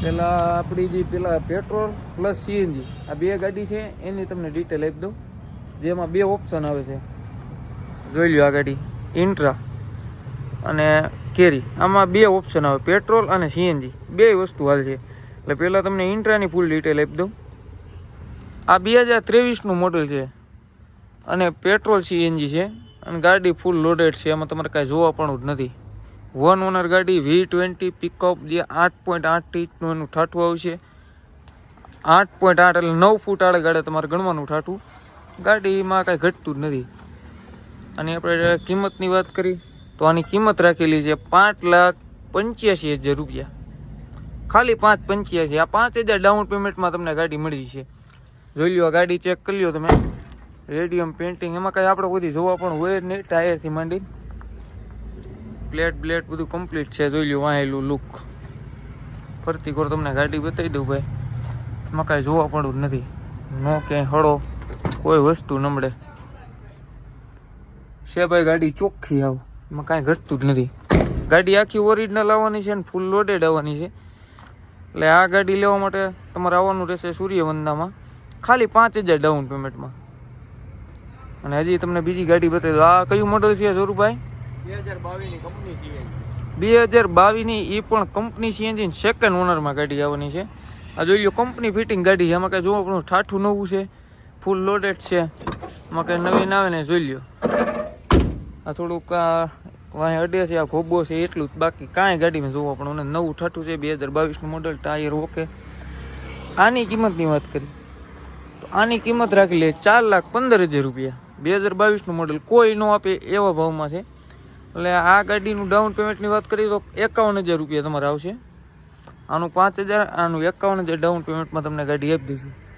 પેલા આપણી જે પેલા પેટ્રોલ પ્લસ સીએનજી આ બે ગાડી છે એની તમને ડિટેલ આપી દઉં. જેમાં બે ઓપ્શન આવે છે, જોઈ લો. આ ગાડી ઇન્ટ્રા અને કેરી, આમાં બે ઓપ્શન આવે, પેટ્રોલ અને સીએનજી બે વસ્તુ હાલ છે. એટલે પહેલાં તમને ઇન્ટ્રાની ફૂલ ડિટેલ આપી દઉં. આ 2023નું મોડલ છે અને પેટ્રોલ સીએનજી છે અને ગાડી ફૂલ લોડેડ છે. એમાં તમારે કાંઈ જોવા પણ જ નથી. 1 ઓનર ગાડી, V20 પિકઅપ, જે 8.8 ઇંચનું એનું ઠાઠું આવશે. 8.8 એટલે 9 ફૂટ આડે ગાડે તમારે ગણવાનું ઠાઠું. ગાડીમાં કાંઈ ઘટતું જ નથી. અને આપણે કિંમતની વાત કરી તો આની કિંમત રાખેલી છે 5,85,000 રૂપિયા. ખાલી 5,85,000. આ 5,000 ડાઉન પેમેન્ટમાં તમને ગાડી મળી છે. જોઈ લો, આ ગાડી ચેક કરી લો તમે. રેડિયમ પેન્ટિંગ, એમાં કાંઈ આપણે કોઈ જોવા પણ હોય જ નહીં. ટાયરથી માંડી પ્લેટ બ્લેટ બધું કમ્પ્લીટ છે. જોઈ લો વાહેલું લુક. ફરતી કરો તમને ગાડી બતાવી દઉં ભાઈ. એમાં કાંઈ જોવા પણ જ નથી. નો ક્યાંય હળો કોઈ વસ્તુ નમળે છે ભાઈ. ગાડી ચોખ્ખી આવ, એમાં કાંઈ ઘટતું જ નથી. ગાડી આખી ઓરિજિનલ આવવાની છે અને ફૂલ લોડેડ આવવાની છે. એટલે આ ગાડી લેવા માટે તમારે આવવાનું રહેશે સૂર્યવંદામાં, ખાલી 5,000 ડાઉન પેમેન્ટમાં. અને હજી તમને બીજી ગાડી બતાવી દો. આ કયું મોડલ છે જોરુભાઈ? 2022ની કંપની સીએનજી. 2022ની એ પણ કંપની સીએનજી સેકન્ડ ઓનરમાં ગાડી આવવાની છે. આ જોઈ લો, કંપની ફિટિંગ ગાડી છે. એમાં કાંઈ જોવા પણ ઠાઠું નવું છે, ફૂલ લોડેડ છે. એમાં કાંઈ નવીન આવે ને જોઈ લો. આ થોડુંક વાંહે અડે છે, આ ખોબો છે એટલું જ, બાકી કાંઈ ગાડીમાં જોવા પણ અને નવું ઠાઠું છે. 2022નું મોડલ, ટાયર ઓકે. આની કિંમતની વાત કરી તો આની કિંમત રાખી લે 4,15,000 રૂપિયા. 2022નું મોડલ કોઈ ન આપે એવા ભાવમાં છે. એટલે આ ગાડીનું ડાઉન પેમેન્ટની વાત કરીએ તો 51,000 રૂપિયા તમારે આવશે. આનું 5,000, આનું 51,000 ડાઉન પેમેન્ટમાં તમને ગાડી આપી દઈશું.